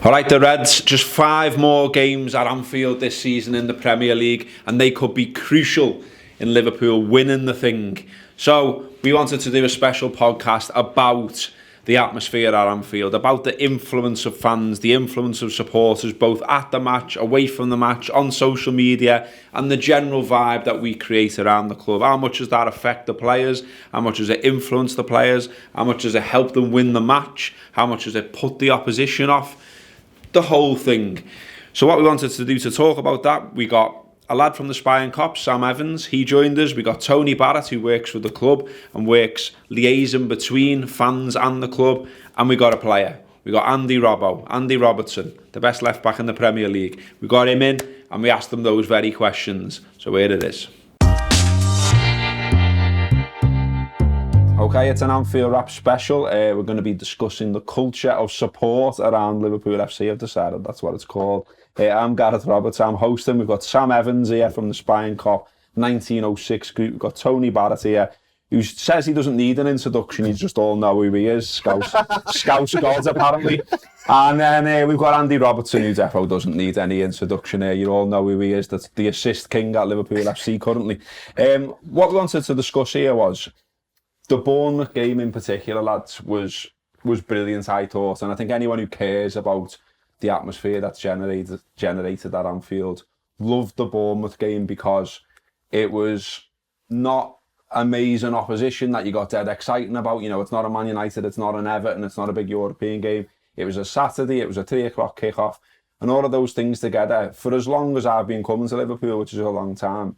All right, the Reds, just 5 more games at Anfield this season in the Premier League, and they could be crucial in Liverpool winning the thing. So we wanted to do a special podcast about the atmosphere at Anfield, about the influence of fans, the influence of supporters, both at the match, away from the match, on social media, and the general vibe that we create around the club. How much does that affect the players? How much does it influence the players? How much does it help them win the match? How much does it put the opposition off? The whole thing. So what we wanted to do to talk about that, we got a lad from the Spion Kop, Sam Evans. He joined us. We got Tony Barrett, who works for the club and works liaison between fans and the club. And we got a player. We got Andy Robertson, the best left back in the Premier League. We got him in and we asked him those very questions. So here it is. Okay, it's an Anfield Wrap special. We're going to be discussing the culture of support around Liverpool FC. I've decided that's what it's called. I'm Gareth Roberts, I'm hosting. We've got Sam Evans here from the Spion Kop 1906 group. We've got Tony Barrett here, who says he doesn't need an introduction. You just all know who he is. Scouse gods, apparently. And then we've got Andy Robertson, who defo doesn't need any introduction here. You all know who he is. That's the assist king at Liverpool FC currently. What we wanted to discuss here was the Bournemouth game in particular, lads, was brilliant, I thought. And I think anyone who cares about the atmosphere that's generated at Anfield loved the Bournemouth game, because it was not amazing opposition that you got dead exciting about. You know, it's not a Man United, it's not an Everton, it's not a big European game. It was a Saturday, it was a 3 o'clock kickoff, and all of those things together, for as long as I've been coming to Liverpool, which is a long time,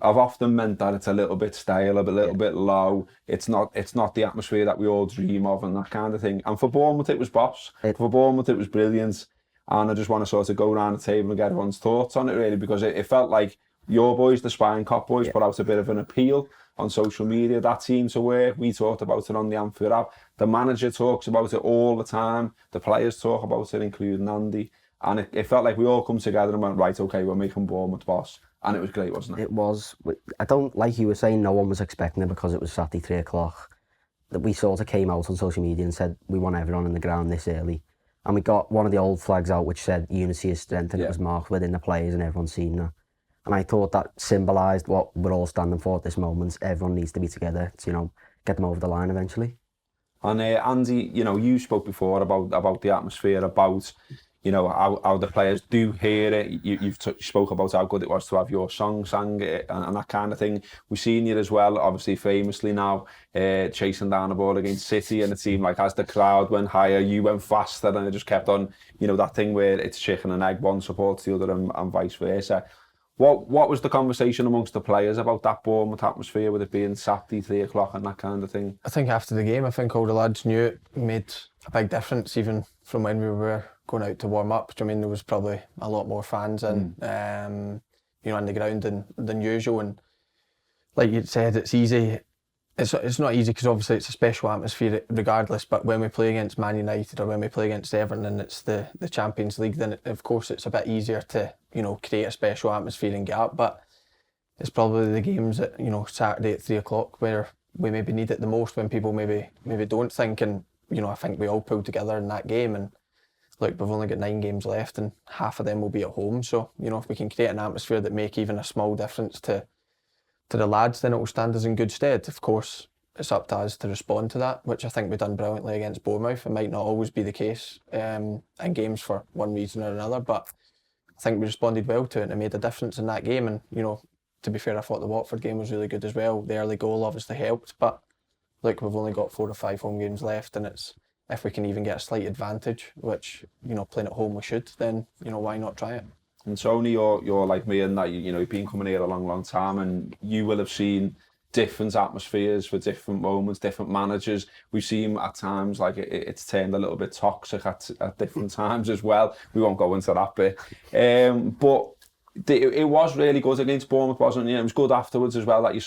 I've often meant that it's a little bit stale, a little bit low. It's not the atmosphere that we all dream of and that kind of thing. And for Bournemouth, it was boss. For Bournemouth, it was brilliant. And I just want to sort of go around the table and get everyone's thoughts on it, really, because it felt like your boys, the Spion Kop boys, put out a bit of an appeal on social media. That seemed to work. We talked about it on the Anfield Wrap. The manager talks about it all the time. The players talk about it, including Andy. And it felt like we all come together and went, right, okay, we're making Bournemouth boss. And it was great, wasn't it? It was. I don't, like you were saying, no one was expecting it because it was Saturday 3 o'clock. That we sort of came out on social media and said we want everyone in the ground this early. And we got one of the old flags out which said unity is strength, and it was marked within the players and everyone's seen that. And I thought that symbolised what we're all standing for at this moment. Everyone needs to be together to, you know, get them over the line eventually. And Andy, you know, you spoke before about the atmosphere, about, you know, how the players do hear it. You spoke about how good it was to have your song sang and that kind of thing. We've seen you as well, obviously famously now, chasing down the ball against City, and it seemed like as the crowd went higher, you went faster, and it just kept on, you know, that thing where it's chicken and egg, one supports the other and vice versa. What was the conversation amongst the players about that Bournemouth atmosphere, with it being Saturday, 3 o'clock and that kind of thing? I think after the game, I think all the lads knew it made a big difference, even from when we were going out to warm up. I mean, there was probably a lot more fans in, you know, on the ground than usual. And like you said, it's easy. It's not easy because obviously it's a special atmosphere regardless. But when we play against Man United or when we play against Everton and it's the Champions League, then of course it's a bit easier to, you know, create a special atmosphere and get up. But it's probably the games at, you know, Saturday at 3 o'clock where we maybe need it the most, when people maybe don't think. And, you know, I think we all pulled together in that game. And look, we've only got 9 games left and half of them will be at home. So, you know, if we can create an atmosphere that make even a small difference to the lads, then it will stand us in good stead. Of course, it's up to us to respond to that, which I think we've done brilliantly against Bournemouth. It might not always be the case in games for one reason or another, but I think we responded well to it and it made a difference in that game. And, you know, to be fair, I thought the Watford game was really good as well. The early goal obviously helped, but look, we've only got 4 or 5 home games left, and it's, if we can even get a slight advantage, which, you know, playing at home we should, then, you know, why not try it? And Tony, you're like me in that, you know, you've been coming here a long time, and you will have seen different atmospheres for different moments, different managers. We've seen at times like it's turned a little bit toxic at different times as well. We won't go into that bit. But it was really good against Bournemouth, wasn't it? It was good afterwards as well that you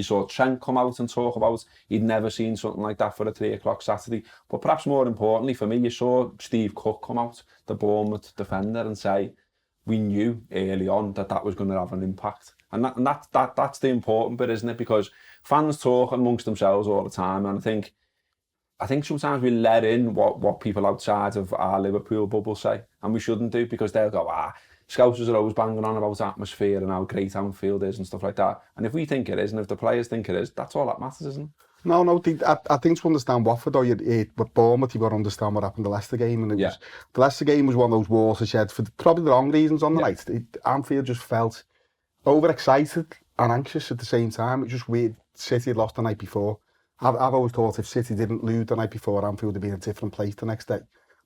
saw Trent come out and talk about he'd never seen something like that for a 3 o'clock Saturday. But perhaps more importantly for me, you saw Steve Cook come out, the Bournemouth defender, and say, we knew early on that was going to have an impact. And that's the important bit, isn't it? Because fans talk amongst themselves all the time, and I think I think sometimes we let in what people outside of our Liverpool bubble say, and we shouldn't do, because they'll go, Scousers are always banging on about atmosphere and how great Anfield is and stuff like that. And if we think it is, and if the players think it is, that's all that matters, isn't it? No, I think to understand Watford, though, with Bournemouth, you've got to understand what happened the Leicester game. And the Leicester game was one of those watersheds for probably the wrong reasons on the night. Anfield just felt overexcited and anxious at the same time. It was just weird. City had lost the night before. I've always thought if City didn't lose the night before, Anfield would have been a different place the next day.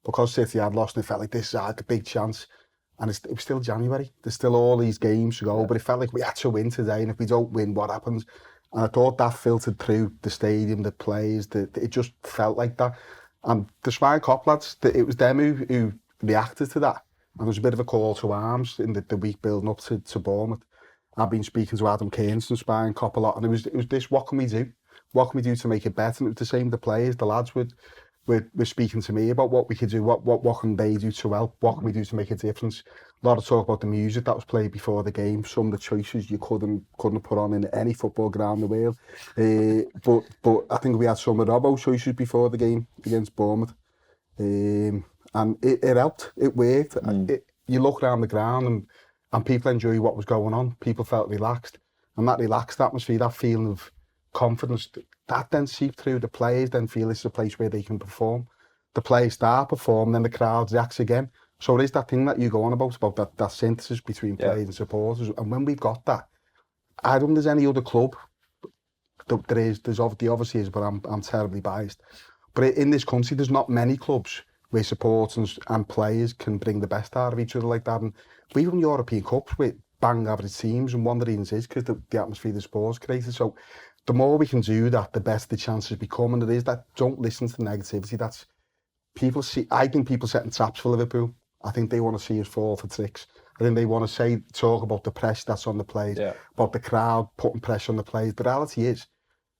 Because City had lost, and it felt like this is like a big chance. And it was still January. There's still all these games to go, but it felt like we had to win today. And if we don't win, what happens? And I thought that filtered through the stadium, the players. It just felt like that. And the Spion Kop lads, it was them who reacted to that. And there was a bit of a call to arms in the week building up to Bournemouth. I've been speaking to Adam Kearns from Spion Kop a lot, and it was this: what can we do? What can we do to make it better? And it was the same with the players. The lads were speaking to me about what we could do, what can they do to help, what can we do to make a difference. A lot of talk about the music that was played before the game, some of the choices you couldn't have put on in any football ground in the world. But I think we had some of Robbo's choices before the game against Bournemouth. And it helped, it worked. You look around the ground and people enjoy what was going on. People felt relaxed. And that relaxed atmosphere, that feeling of confidence, that then seeped through. The players then feel it's a place where they can perform. The players start perform, then the crowd reacts again. So it is that thing that you go on about that synthesis between players and supporters. And when we've got that, I don't think there's any other club. There's obviously is, but I'm terribly biased. But in this country, there's not many clubs where supporters and players can bring the best out of each other like that. And we won European Cups with bang average teams, and one of the reasons is because the atmosphere the sport's created. So the more we can do that, the better the chances become. And it is that, don't listen to the negativity. That's people see. I think people setting traps for Liverpool. I think they want to see us fall for tricks. I think they want to talk about the pressure that's on the players, about the crowd putting pressure on the players. The reality is,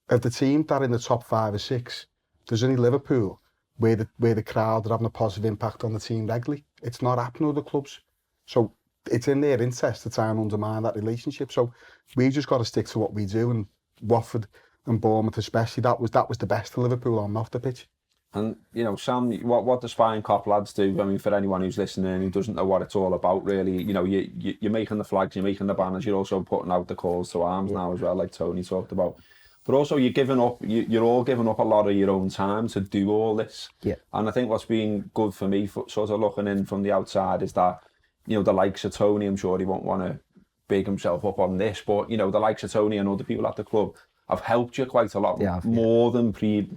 of the teams that are in the top 5 or 6, there's only Liverpool where the crowd are having a positive impact on the team regularly. It's not happening with other clubs. So it's in their interest to try and undermine that relationship. So we just got to stick to what we do. And Watford and Bournemouth especially, that was the best of Liverpool on and off the pitch. And, you know, Sam, what the Spion Kop lads do, I mean, for anyone who's listening and who doesn't know what it's all about, really, you know, you're making the flags, you're making the banners, you're also putting out the calls to arms now as well, like Tony talked about. But also you're giving up, you're all giving up a lot of your own time to do all this. Yeah. And I think what's been good for me, sort of looking in from the outside, is that, you know, the likes of Tony, I'm sure he won't want to big himself up on this, but, you know, the likes of Tony and other people at the club have helped you quite a lot more than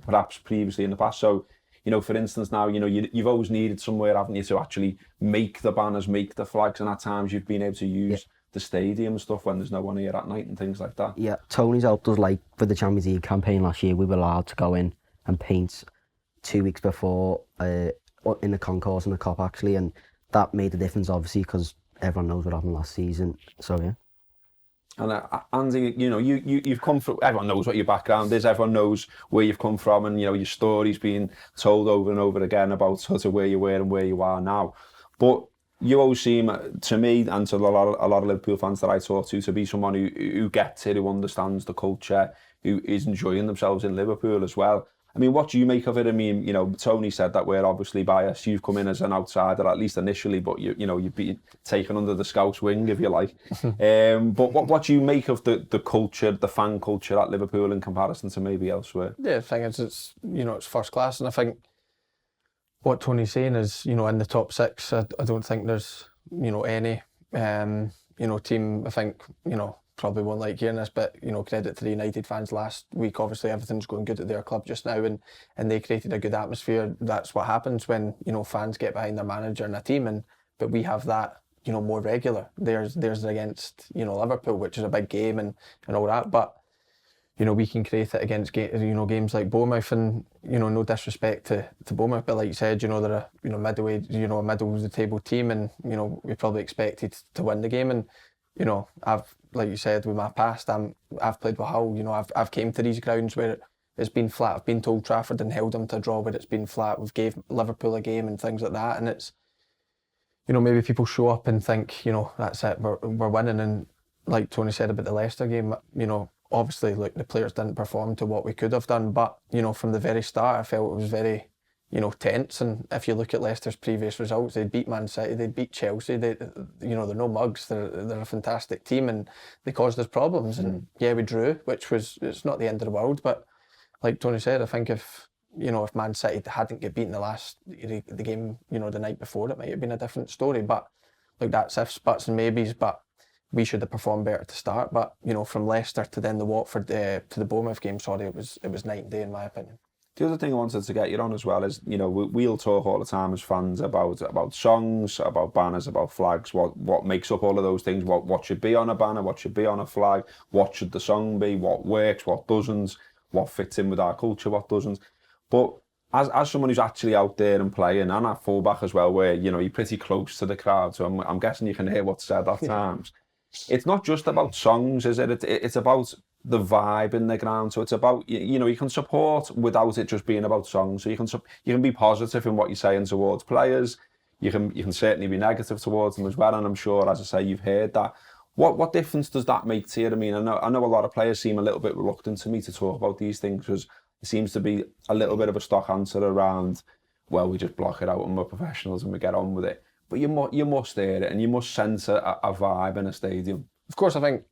perhaps previously in the past. So, you know, for instance, now, you know, you've always needed somewhere, haven't you, to actually make the banners, make the flags, and at times you've been able to use the stadium and stuff when there's no one here at night and things like that. Yeah, Tony's helped us, like, with the Champions League campaign last year, we were allowed to go in and paint 2 weeks before in the concourse in the Kop, actually, and that made a difference, obviously, because everyone knows what happened last season, so yeah. And Andy, you know, you've come from, everyone knows what your background is, everyone knows where you've come from, and, you know, your story's been told over and over again about sort of where you were and where you are now. But you always seem, to me and to a lot of Liverpool fans that I talk to be someone who gets it, who understands the culture, who is enjoying themselves in Liverpool as well. I mean, what do you make of it? I mean, you know, Tony said that we're obviously biased. You've come in as an outsider, at least initially, but you've been taken under the Scouse wing, if you like. But what do you make of the culture, the fan culture at Liverpool in comparison to maybe elsewhere? Yeah, the thing is, it's first class, and I think what Tony's saying is, you know, in the top 6, I don't think there's, you know, any, team. I think, you know, probably won't like hearing this, but, you know, credit to the United fans last week. Obviously everything's going good at their club just now, and they created a good atmosphere. That's what happens when, you know, fans get behind their manager and a team, but we have that, you know, more regular. There's against, you know, Liverpool, which is a big game and all that, but, you know, we can create it against, you know, games like Bournemouth, and, you know, no disrespect to Bournemouth, but like you said, you know, they're a, you know, middle of the table team, and, you know, we probably expected to win the game. And, you know, like you said, with my past, I've played with Hull. You know, I've came to these grounds where it's been flat. I've been to Old Trafford and held them to a draw where it's been flat. We've gave Liverpool a game and things like that. And it's, you know, maybe people show up and think, you know, that's it, we're winning. And like Tony said about the Leicester game, you know, obviously, look, the players didn't perform to what we could have done, but, you know, from the very start, I felt it was very, you know, tense. And if you look at Leicester's previous results, they'd beat Man City, they'd beat Chelsea. You know, they're no mugs. They're a fantastic team, and they caused us problems. And yeah, we drew, it's not the end of the world. But like Tony said, I think if Man City hadn't get beaten the game, you know, the night before, it might have been a different story. But like, that's ifs, buts, and maybes. But we should have performed better to start. But, you know, from Leicester to then the Watford to the Bournemouth game, it was night and day in my opinion. The other thing I wanted to get you on as well is, you know, we'll talk all the time as fans about songs, about banners, about flags, what makes up all of those things, what should be on a banner, what should be on a flag, what should the song be, what works, what doesn't, what fits in with our culture, what doesn't. But as someone who's actually out there and playing, and at fullback as well, where, you know, you're pretty close to the crowd, so I'm guessing you can hear what's said at times. It's not just about songs, is it? It's about the vibe in the ground. So it's about, you know, you can support without it just being about songs. So you can be positive in what you're saying towards players. You can certainly be negative towards them as well. And I'm sure, as I say, you've heard that. What difference does that make to you? I mean, I know a lot of players seem a little bit reluctant to me to talk about these things, because it seems to be a little bit of a stock answer around, well, we just block it out and we're professionals and we get on with it. But you must hear it, and you must sense a vibe in a stadium. Of course, I think,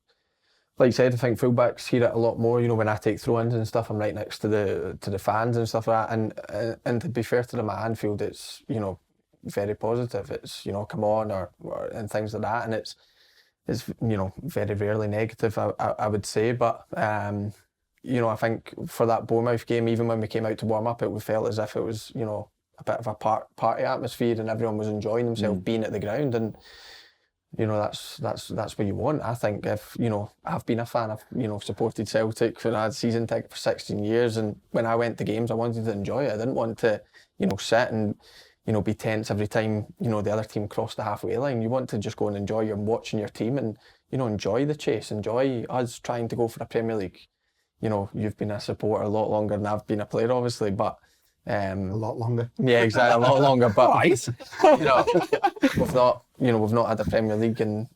like you said, I think fullbacks hear it a lot more. You know, when I take throw-ins and stuff, I'm right next to the fans and stuff like that. And to be fair to them at Anfield, it's, you know, very positive. It's, you know, come on, or and things like that. And it's you know, very rarely negative, I would say. But you know, I think for that Bournemouth game, even when we came out to warm up, we felt as if it was, you know, a bit of a party atmosphere, and everyone was enjoying themselves being at the ground. And, you know, that's what you want. I think, if, you know, I've been a fan, I've, you know, supported Celtic when I had season ticket for 16 years, and when I went to games, I wanted to enjoy it. I didn't want to, you know, sit and, you know, be tense every time, you know, the other team crossed the halfway line. You want to just go and enjoy watching your team, and, you know, enjoy the chase, enjoy us trying to go for a Premier League. You know, you've been a supporter a lot longer than I've been a player, obviously, but a lot longer. Yeah, exactly, a lot longer. But you know, we've not had a Premier League in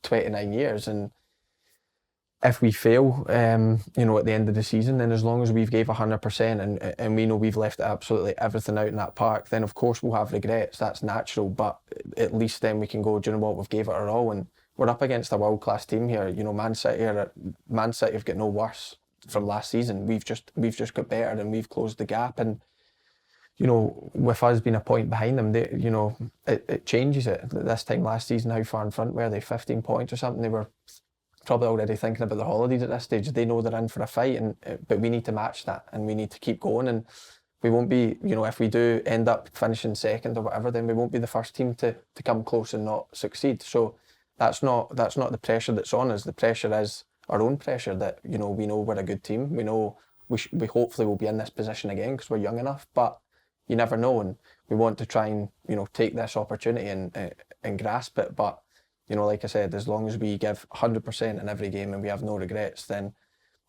29 years, and if we fail, you know, at the end of the season, then as long as we've gave 100%, and we know we've left absolutely everything out in that park, then of course we'll have regrets. That's natural, but at least then we can go, do you know what, we've gave it our all, and we're up against a world-class team here. You know, Man City have got no worse from last season. We've just got better, and we've closed the gap. And, you know, with us being a point behind them, you know, it changes it. This time last season, how far in front were they? 15 points or something? They were probably already thinking about their holidays at this stage. They know they're in for a fight, but we need to match that, and we need to keep going. And we won't be, you know, if we do end up finishing second or whatever, then we won't be the first team to come close and not succeed. So that's not the pressure that's on us. The pressure is our own pressure, that, you know, we know we're a good team. We know we hopefully will be in this position again because we're young enough, but you never know, and we want to try and, you know, take this opportunity and grasp it. But, you know, like I said, as long as we give 100% in every game and we have no regrets, then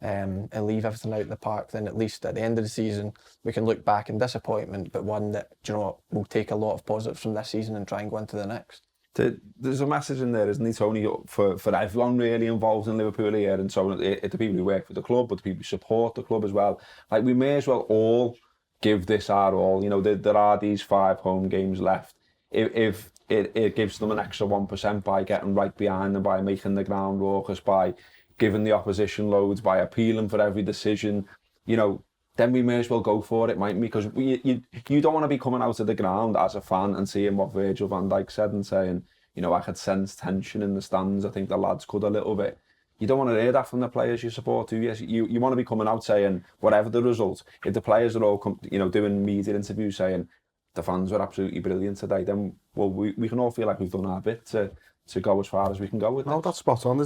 and leave everything out in the park, then at least at the end of the season we can look back in disappointment, but one that, you know, we'll take a lot of positives from this season and try and go into the next. There's a message in there, isn't it, Tony, for everyone really involved in Liverpool here, and so the people who work for the club, but the people who support the club as well. Like, we may as well all give this our all. You know, there are these 5 home games left. If it gives them an extra 1% by getting right behind them, by making the ground raucous, by giving the opposition loads, by appealing for every decision, you know, then we may as well go for it, mightn't we? Because you don't want to be coming out of the ground as a fan and seeing what Virgil van Dijk said and saying, you know, I could sense tension in the stands. I think the lads could a little bit. You don't want to hear that from the players you support, do you? You want to be coming out saying, whatever the result, if the players are all, you know, doing media interviews saying the fans were absolutely brilliant today, then, well, we can all feel like we've done our bit to go as far as we can go with it. No, that's spot on.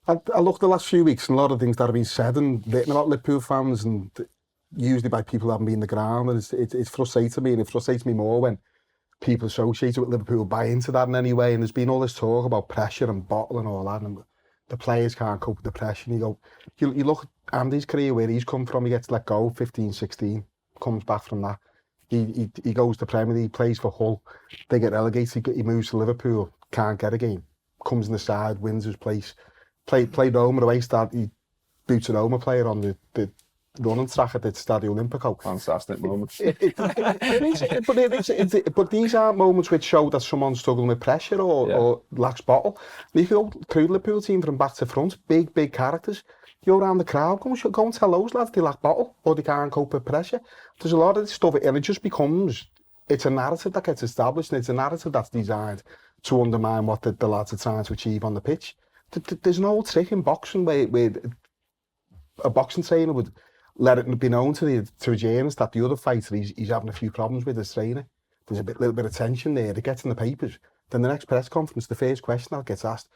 I looked the last few weeks and a lot of things that have been said and written about Liverpool fans, and usually by people who haven't been in the ground, and it's frustrating me, and it frustrates me more when people associated with Liverpool buy into that in any way. And there's been all this talk about pressure and bottle and all that, and the players can't cope with the pressure. And you look at Andy's career, where he's come from. He gets let go 15, 16, comes back from that. He goes to Premier League, plays for Hull, they get relegated, he moves to Liverpool, can't get a game, comes in the side, wins his place, played Roma away, he boots a Roma player on the running track at the Stadio Olimpico. Fantastic moments. But these aren't moments which show that someone's struggling with pressure or lacks bottle. You can go through the Liverpool team from back to front, big characters. You go around the crowd, go and tell those lads they lack bottle or they can't cope with pressure. There's a lot of this stuff, and it just becomes, it's a narrative that gets established, and it's a narrative that's designed to undermine what the lads are trying to achieve on the pitch. There's no trick in boxing where a boxing trainer would let it be known to a journalist that the other fighter he's having a few problems with his trainer. There's a little bit of tension there. It gets in the papers. Then the next press conference, the first question that gets asked,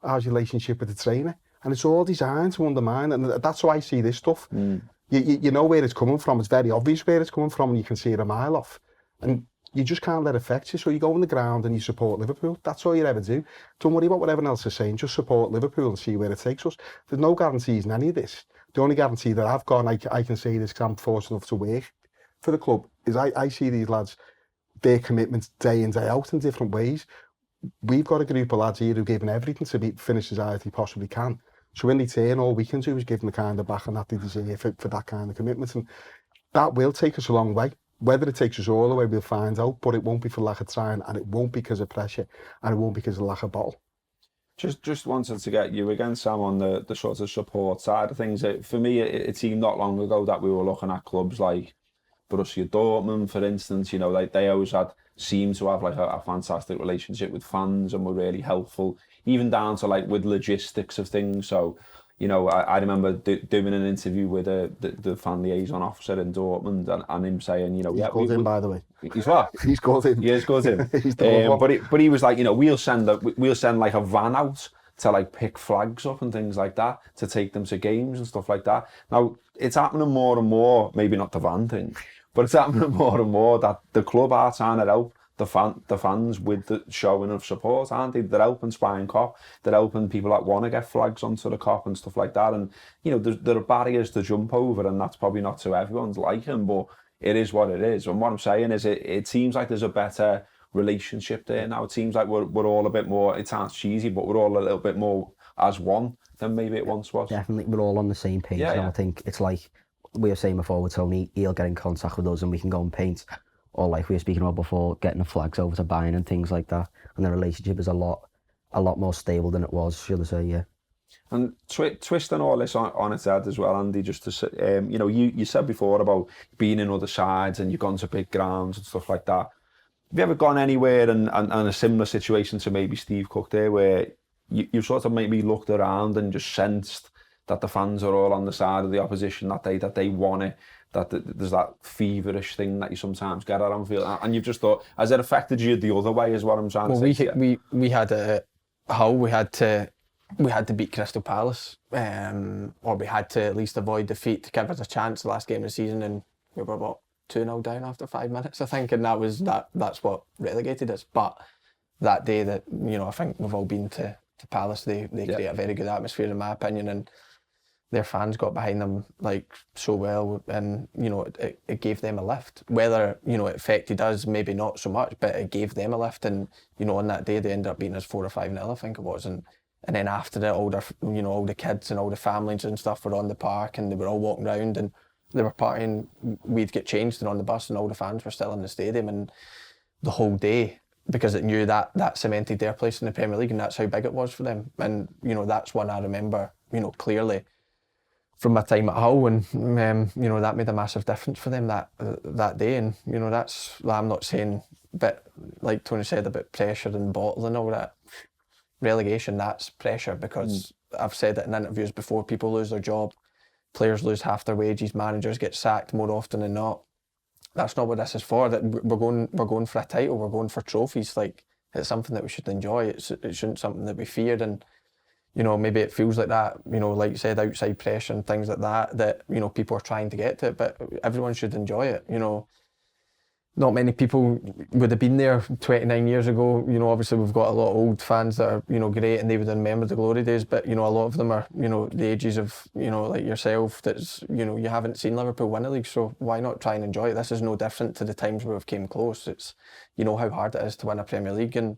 how's your relationship with the trainer? And it's all designed to undermine, and that's how I see this stuff. You know where it's coming from. It's very obvious where it's coming from, and you can see it a mile off. And you just can't let it affect you. So you go on the ground and you support Liverpool. That's all you ever do. Don't worry about what everyone else is saying. Just support Liverpool and see where it takes us. There's no guarantees in any of this. The only guarantee that I've got, and I can say this because I'm fortunate enough to work for the club, is I see these lads, their commitment day in, day out in different ways. We've got a group of lads here who've given everything to finish as high as they possibly can. So in return, all we can do is give them the kind of backing that they deserve for that kind of commitment. And that will take us a long way. Whether it takes us all the way, we'll find out, but it won't be for lack of trying, and it won't be because of pressure, and it won't be because of lack of bottle. Just wanted to get you again, Sam, on the sort of support side of things. For me, it seemed not long ago that we were looking at clubs like Borussia Dortmund, for instance. You know, like they always seemed to have like a fantastic relationship with fans and were really helpful, even down to like with logistics of things. So, you know, I remember doing an interview with the fan liaison officer in Dortmund, and him saying, you know, he's called in, by the way. He's what? He's called in. Yeah, he's called in. He's the one. But he was like, you know, we'll send like a van out to like pick flags up and things like that to take them to games and stuff like that. Now it's happening more and more. Maybe not the van thing, but it's happening more and more that the club are trying to help the fans with the showing of support, aren't they? They're helping Spion Kop. They're helping people that want to get flags onto the Kop and stuff like that. And, you know, there are barriers to jump over, and that's probably not to everyone's liking, but it is what it is. And what I'm saying is it seems like there's a better relationship there now. It seems like we're all a bit more, it sounds cheesy, but we're all a little bit more as one than maybe it once was. Definitely, we're all on the same page. I think it's like we were saying before with Tony, he'll get in contact with us and we can go and paint. Or like we were speaking about before, getting the flags over to Bayern and things like that. And the relationship is a lot more stable than it was, should I say, yeah. And twisting all this on its head as well, Andy, just to say, you know, you said before about being in other sides and you've gone to big grounds and stuff like that. Have you ever gone anywhere and a similar situation to maybe Steve Cook there, where you sort of maybe looked around and just sensed that the fans are all on the side of the opposition, that they want it, that there's that feverish thing that you sometimes get at Anfield, and you've just thought, has it affected you the other way, is what I'm trying to say? We had a Hull, we had to beat Crystal Palace, or we had to at least avoid defeat to give us a chance the last game of the season, and we were about 2-0 down after 5 minutes, I think, and that's what relegated us. But that day, that, you know, I think we've all been to Palace, they create a very good atmosphere in my opinion, and their fans got behind them like so well, and you know, it gave them a lift. Whether, you know, it affected us, maybe not so much, but it gave them a lift. And you know, on that day they ended up beating us 4 or 5-0, I think it was, and then after it, all the kids and all the families and stuff were on the park, and they were all walking around and they were partying. We'd get changed and on the bus, and all the fans were still in the stadium, and the whole day, because it knew that cemented their place in the Premier League, and that's how big it was for them. And you know, that's one I remember, you know, clearly from my time at Hull, and you know, that made a massive difference for them that day. And you know, I'm not saying, but like Tony said about pressure and bottle and all that, relegation, that's pressure, because I've said it in interviews before, people lose their job, players lose half their wages, managers get sacked more often than not. That's not what this is for. That we're going for a title, we're going for trophies. Like, it's something that we should enjoy. It shouldn't something that we feared. And you know, maybe it feels like that, you know, like you said, outside pressure and things like that, you know, people are trying to get to it, but everyone should enjoy it. You know, not many people would have been there 29 years ago. You know, obviously we've got a lot of old fans that are, you know, great, and they would remember the glory days, but, you know, a lot of them are, you know, the ages of, you know, like yourself, that's, you know, you haven't seen Liverpool win a league, so why not try and enjoy it? This is no different to the times where we've came close. It's, you know how hard it is to win a Premier League, and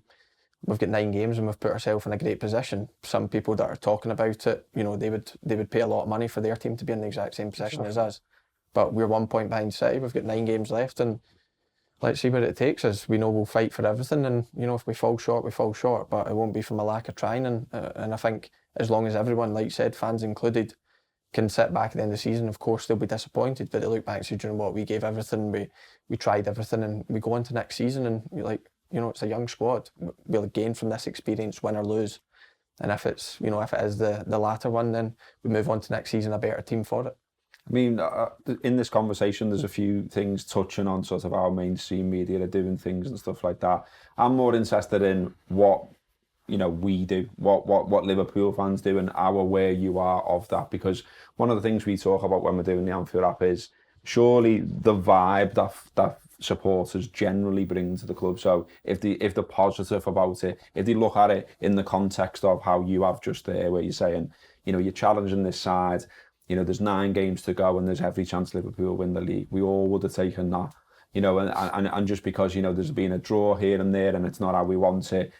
we've got 9 games and we've put ourselves in a great position. Some people that are talking about it, you know, they would pay a lot of money for their team to be in the exact same position as us. But we're 1 point behind City. We've got 9 games left, and let's see where it takes us. We know we'll fight for everything, and you know, if we fall short, we fall short. But it won't be from a lack of trying. And I think as long as everyone, like you said, fans included, can sit back at the end of the season, of course they'll be disappointed, but they look back and say, do you know what, we gave everything, we tried everything, and we go into next season and you're like, you know, it's a young squad. We'll gain from this experience, win or lose. And if it's, you know, if it is the latter one, then we move on to next season a better team for it. I mean, in this conversation, there's a few things touching on sort of how mainstream media are doing things and stuff like that. I'm more interested in what, you know, we do, what Liverpool fans do, and how aware you are of that. Because one of the things we talk about when we're doing the Anfield Wrap is surely the vibe that supporters generally bring to the club. So if they're positive about it, if they look at it in the context of how you have just there, where you're saying, you know, you're challenging this side, you know, there's 9 games to go and there's every chance Liverpool win the league. We all would have taken that, you know, and just because, you know, there's been a draw here and there and it's not how we want it,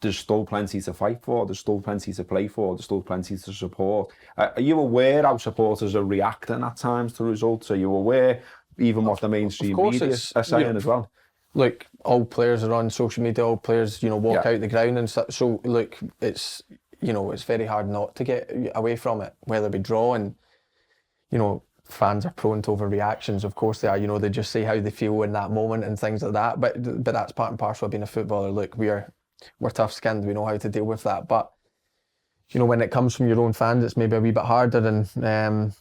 there's still plenty to fight for, there's still plenty to play for, there's still plenty to support. Are you aware how supporters are reacting at times to results? Are you aware even what the mainstream media are saying as well? Look, all players are on social media, all players, you know, walk out the ground and stuff. So, look, it's, you know, it's very hard not to get away from it, whether we draw. And, you know, fans are prone to overreactions. Of course they are, you know, they just say how they feel in that moment and things like that. But that's part and parcel of being a footballer. Look, we're tough-skinned, we know how to deal with that. But, you know, when it comes from your own fans, it's maybe a wee bit harder. And,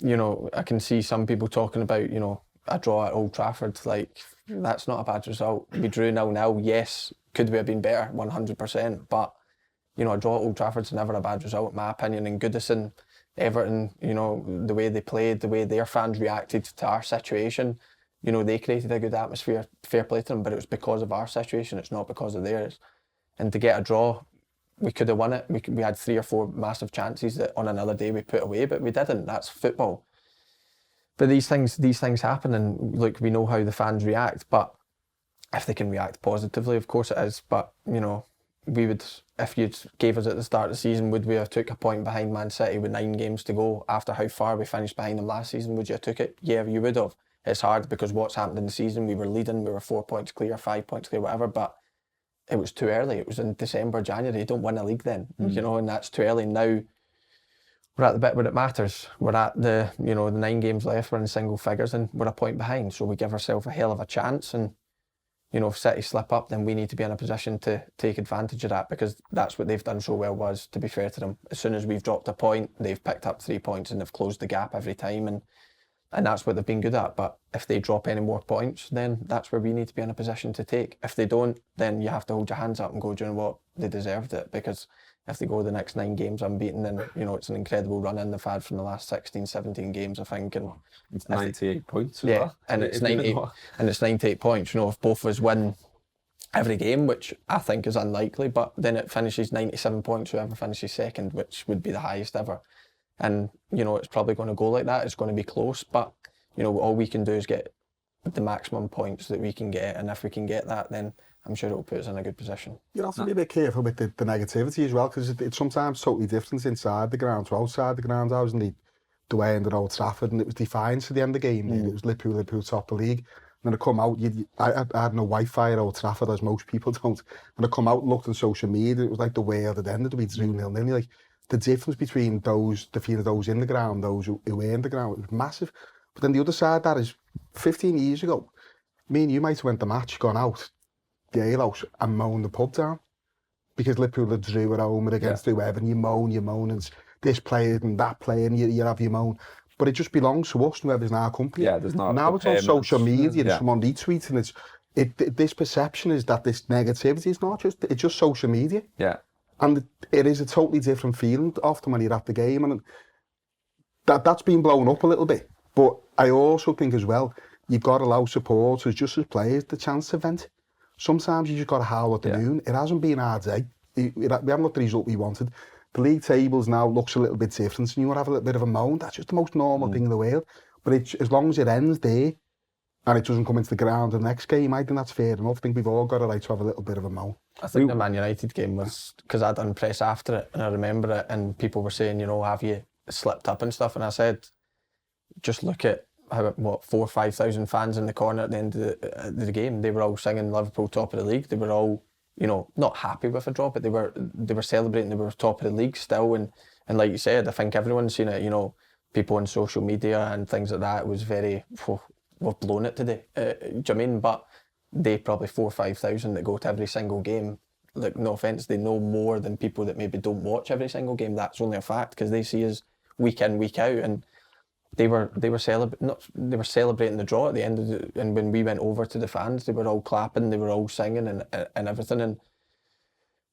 you know, I can see some people talking about, you know, a draw at Old Trafford. Like, that's not a bad result. We drew 0-0. Yes, could we have been better? 100%. But, you know, a draw at Old Trafford's never a bad result, in my opinion. And Goodison, Everton, you know, the way they played, the way their fans reacted to our situation, you know, they created a good atmosphere. Fair play to them, but it was because of our situation. It's not because of theirs. And to get a draw, we could have won it. We had 3 or 4 massive chances that on another day we put away, but we didn't. That's football. But these things happen, and look, we know how the fans react. But if they can react positively, of course it is. But you know, we would, if you'd gave us at the start of the season, would we have took a point behind Man City with 9 games to go after how far we finished behind them last season? Would you have took it? Yeah, you would have. It's hard because what's happened in the season, we were leading, we were 4 points clear, 5 points clear, whatever, but it was too early. It was in December, January. You don't win a league then, you know, and that's too early. Now we're at the bit where it matters. We're at the, you know, the 9 games left, we're in single figures and we're a point behind. So we give ourselves a hell of a chance. And, you know, if City slip up, then we need to be in a position to take advantage of that, because that's what they've done so well, was, to be fair to them, as soon as we've dropped a point, they've picked up 3 points and they've closed the gap every time. And that's what they've been good at. But if they drop any more points, then that's where we need to be in a position to take. If they don't, then you have to hold your hands up and go, do you know what, they deserved it. Because if they go the next 9 games unbeaten, then, you know, it's an incredible run-in they've had from the last 16, 17 games, I think. And it's 98 points. Yeah, and it's 98 points. You know, if both of us win every game, which I think is unlikely, but then it finishes 97 points, whoever finishes second, which would be the highest ever. And, you know, it's probably going to go like that. It's going to be close, but, you know, all we can do is get the maximum points that we can get. And if we can get that, then I'm sure it will put us in a good position. You have to be a bit careful with the negativity as well, because it's sometimes totally different inside the ground to outside the ground. I was in the way in Old Trafford, and it was defiance at the end of the game. It was Liverpool top of the league. When I come out, I had no Wi-Fi at Old Trafford, as most people don't. When I come out and looked on social media, it was like the world had ended. We'd 3-0. Like, the difference between the feel of those in the ground, those who were in the ground, was massive. But then the other side of that is, 15 years ago, me and you might have went the match, gone out the alehouse and moaned the pub down, because Liverpool had drew at home against whoever, and you moan, and this player and that player, and you have your moan. But it just belongs to us, whoever's in our company. Yeah, there's not. Now it's on social media, and someone retweets, and this perception is that this negativity is not just, it's just social media. Yeah. And it is a totally different feeling often when you're at the game, and that's been blown up a little bit. But I also think as well, you've got to allow supporters, just as players, the chance to vent. Sometimes you just got to howl at the moon. It hasn't been our day. We haven't got the result we wanted. The league tables now looks a little bit different, and you want to have a little bit of a moan. That's just the most normal thing in the world. But as long as it ends there, and it doesn't come into the ground the next game, I think that's fair enough. I think we've all got a right to have a little bit of a moan. I think the Man United game was, because I'd done press after it and I remember it, and people were saying, you know, have you slipped up and stuff, and I said, just look at how, what, 4,000 or 5,000 fans in the corner at the end of the game. They were all singing Liverpool top of the league. They were all, you know, not happy with a draw, but they were celebrating they were top of the league still, and like you said, I think everyone's seen it, you know, people on social media and things like that. It was very, we've blown it today. Do you know what I mean? But they probably 4,000 or 5,000 that go to every single game. Like, no offence, they know more than people that maybe don't watch every single game. That's only a fact, because they see us week in, week out, and they were celebrating the draw at the end of the, and when we went over to the fans, they were all clapping, they were all singing and everything,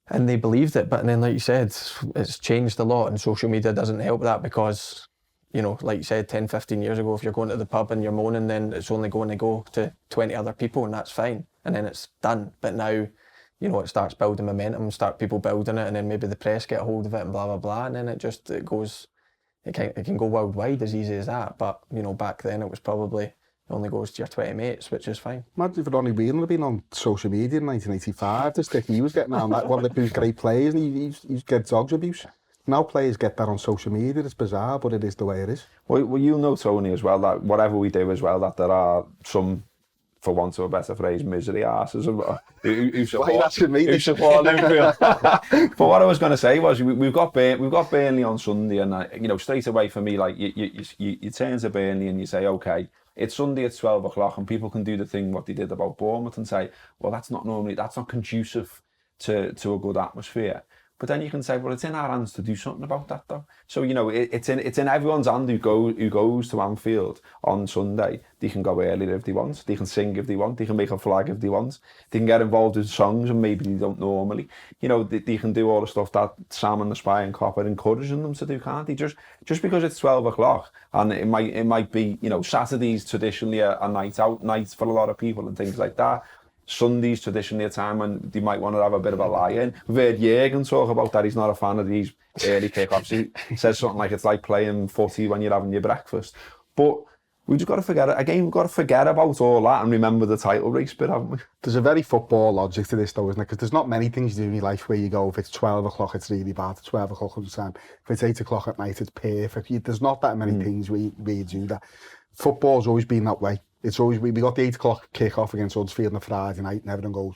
and they believed it. But then, like you said, it's changed a lot, and social media doesn't help that, because, you know, like you said, 10, 15 years ago, if you're going to the pub and you're moaning, then it's only going to go to 20 other people, and that's fine, and then it's done. But now, you know, it starts building momentum, start people building it, and then maybe the press get a hold of it and blah, blah, blah, and then it goes, it can go worldwide as easy as that. But, you know, back then it was probably, it only goes to your 20 mates, which is fine. Imagine if Ronnie Whelan had been on social media in 1985, the stick he was getting on that, one of Liverpool's great players, and he's get dogs abuse. Now players get that on social media. It's bizarre, but it is the way it is. Well, you'll know, Tony, as well, that whatever we do as well, that there are some, for want of a better phrase, misery arses who support Liverpool. But what I was going to say was, we've got Burnley on Sunday, and you know, straight away for me, like you turn to Burnley and you say, okay, it's Sunday at 12 o'clock, and people can do the thing what they did about Bournemouth and say, well, that's not conducive to a good atmosphere. But then you can say, well, it's in our hands to do something about that, though. So, you know, it's in everyone's hand who goes to Anfield on Sunday. They can go earlier if they want. They can sing if they want. They can make a flag if they want. They can get involved in songs and maybe they don't normally. You know, they can do all the stuff that Sam and the Spion Kop are encouraging them to do, can't they? Just because it's 12 o'clock and it might be, you know, Saturday's traditionally a night out night for a lot of people and things like that. Sunday's traditionally a time when they might want to have a bit of a lie-in. We've heard Jürgen talk about that. He's not a fan of these early kick-offs. He says something like it's like playing footy when you're having your breakfast. But we've just got to forget it. Again, we've got to forget about all that and remember the title race bit, haven't we? There's a very football logic to this, though, isn't it? Because there's not many things you do in your life where you go, if it's 12 o'clock, it's really bad. 12 o'clock all the time. If it's 8 o'clock at night, it's perfect. There's not that many things where you do that. Football's always been that way. It's always, we got the 8 o'clock kick-off against Huddersfield on a Friday night, and everyone goes,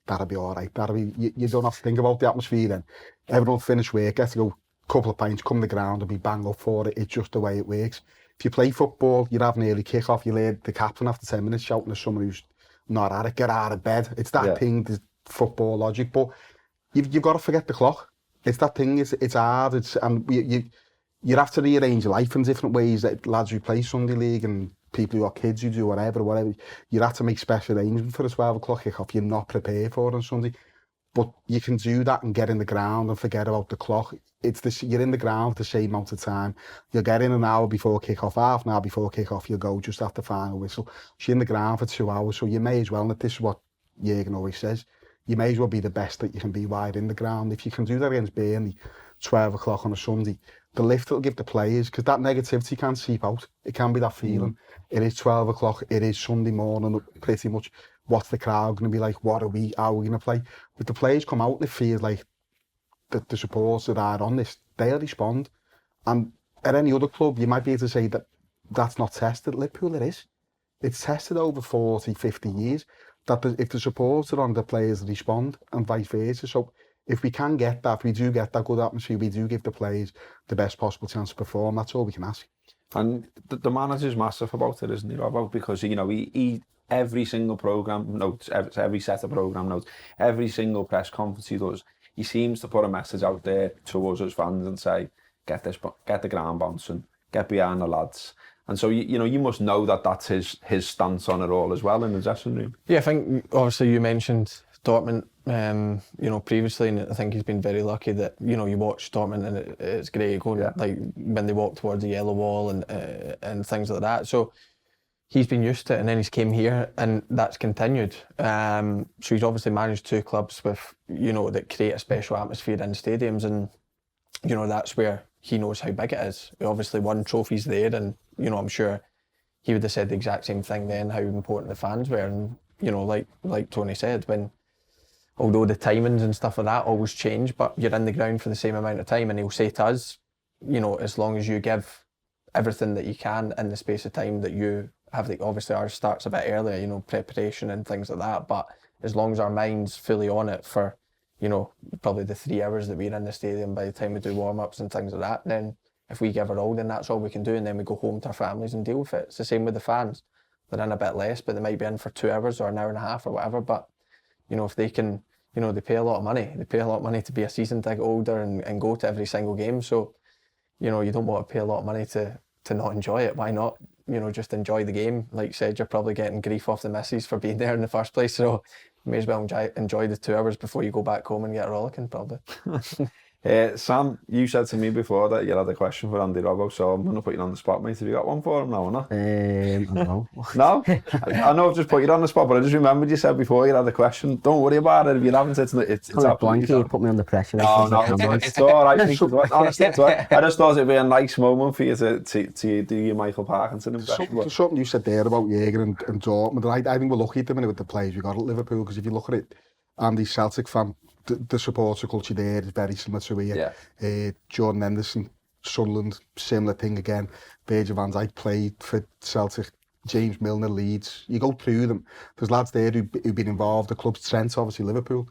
that'll be all right. You don't have to think about the atmosphere then. Everyone finish work, gets to go a couple of pints, come to the ground and be bang up for it. It's just the way it works. If you play football, you'd have an early kick-off, you hear the captain after 10 minutes shouting at someone who's not at it, get out of bed. It's that thing, the football logic. But you've got to forget the clock. It's that thing, it's hard, and you have to rearrange your life in different ways. That lads who play Sunday League and people who are kids who do whatever, you have to make special arrangements for a 12 o'clock kick-off you're not prepared for on Sunday. But you can do that and get in the ground and forget about the clock. You're in the ground the same amount of time. You'll get in an hour before kick-off, half an hour before kick-off, you'll go just after final whistle. So you're in the ground for 2 hours, so you may as well, and this is what Jürgen always says, you may as well be the best that you can be while in the ground. If you can do that against Burnley, 12 o'clock on a Sunday, the lift it'll give the players, because that negativity can't seep out. It can be that feeling. It is 12 o'clock, it is Sunday morning, pretty much. What's the crowd going to be like? How are we going to play? If the players come out and it feels like the supporters that are on this, they'll respond. And at any other club, you might be able to say that that's not tested. Liverpool, it is. It's tested over 40, 50 years. That if the supporters are on, the players respond, and vice versa. So if we can get that, if we do get that good atmosphere, we do give the players the best possible chance to perform. That's all we can ask. And the manager's massive about it, isn't he, Rob? Because, you know, he every single programme notes, every set of programme notes, every single press conference he does, he seems to put a message out there to us as fans and say, get the ground bouncing, get behind the lads. And so, you know, you must know that that's his stance on it all as well in the dressing room. Yeah, I think, obviously, you mentioned Dortmund, you know, previously, and I think he's been very lucky that, you know, you watch Dortmund and it's great going, like when they walk towards the yellow wall and things like that. So he's been used to it, and then he's came here and that's continued. So he's obviously managed 2 clubs with, you know, that create a special atmosphere in stadiums, and, you know, that's where he knows how big it is. He obviously won trophies there, and, you know, I'm sure he would have said the exact same thing then, how important the fans were. And, you know, like Tony said, although the timings and stuff like that always change, but you're in the ground for the same amount of time, and he'll say to us, you know, as long as you give everything that you can in the space of time that you have, obviously ours starts a bit earlier, you know, preparation and things like that, but as long as our mind's fully on it for, you know, probably the 3 hours that we're in the stadium by the time we do warm-ups and things like that, then if we give it all, then that's all we can do, and then we go home to our families and deal with it. It's the same with the fans. They're in a bit less, but they might be in for 2 hours or an hour and a half or whatever, but, you know, if they can, you know, they pay a lot of money. They pay a lot of money to be a season ticket holder and go to every single game, so, you know, you don't want to pay a lot of money to not enjoy it. Why not, you know, just enjoy the game? Like you said, you're probably getting grief off the missus for being there in the first place, so you may as well enjoy the 2 hours before you go back home and get rollicking, probably. Sam, you said to me before that you had a question for Andy Robbo, so I'm going to put you on the spot, mate. Have you got one for him now or not? I don't know. No? I know I've just put you on the spot, but I just remembered you said before you had a question. Don't worry about it. If you haven't, it's blank. You put me under pressure. No, it's all right. Honestly, it's all right. I just thought it'd be a nice moment for you to do your Michael Parkinson impression. Something you said there about Jürgen and Dortmund, I think we're lucky at the minute with the players we got at Liverpool, because if you look at it, Andy's Celtic fan, the supporter culture there is very similar to here. Yeah. Jordan Henderson, Sunderland, similar thing again. Virgil van Dijk played for Celtic. James Milner, Leeds. You go through them. There's lads there who've been involved. The club's Trent, obviously Liverpool.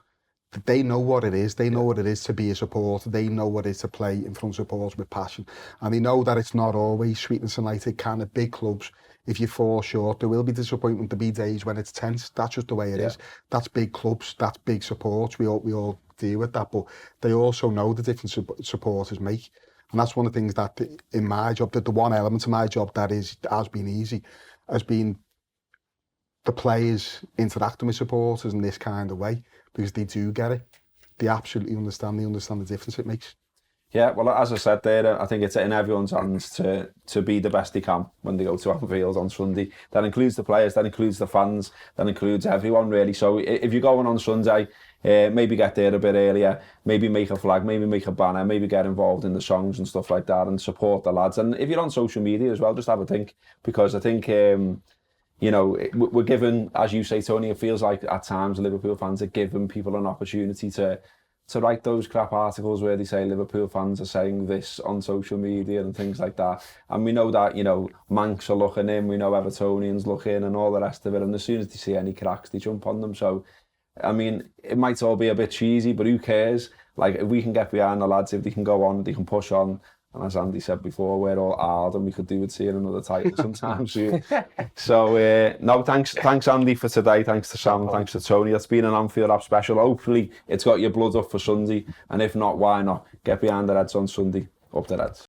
They know what it is. They know what it is to be a supporter. They know what it is to play in front of supporters with passion. And they know that it's not always sweetness and light. It can at big clubs. If you fall short, there will be disappointment. There'll be days when it's tense. That's just the way it is. That's big clubs. That's big supports. We all deal with that. But they also know the difference supporters make. And that's one of the things that in my job, that the one element of my job that has been easy, has been the players interacting with supporters in this kind of way, because they do get it. They absolutely understand. They understand the difference it makes. Yeah, well, as I said there, I think it's in everyone's hands to be the best they can when they go to Anfield on Sunday. That includes the players, that includes the fans, that includes everyone really. So if you're going on Sunday, maybe get there a bit earlier, maybe make a flag, maybe make a banner, maybe get involved in the songs and stuff like that and support the lads. And if you're on social media as well, just have a think, because I think, you know, we're given, as you say, Tony, it feels like at times Liverpool fans are giving people an opportunity to write those crap articles where they say Liverpool fans are saying this on social media and things like that. And we know that, you know, Manx are looking in, we know Evertonians look in and all the rest of it. And as soon as they see any cracks, they jump on them. So, I mean, it might all be a bit cheesy, but who cares? Like, if we can get behind the lads, if they can go on, they can push on. And as Andy said before, we're all hard and we could do with seeing another title sometime soon. So, no, thanks Andy for today. Thanks to Sam, thanks to Tony. That's been an Anfield Wrap special. Hopefully it's got your blood up for Sunday. And if not, why not? Get behind the Reds on Sunday. Up the Reds.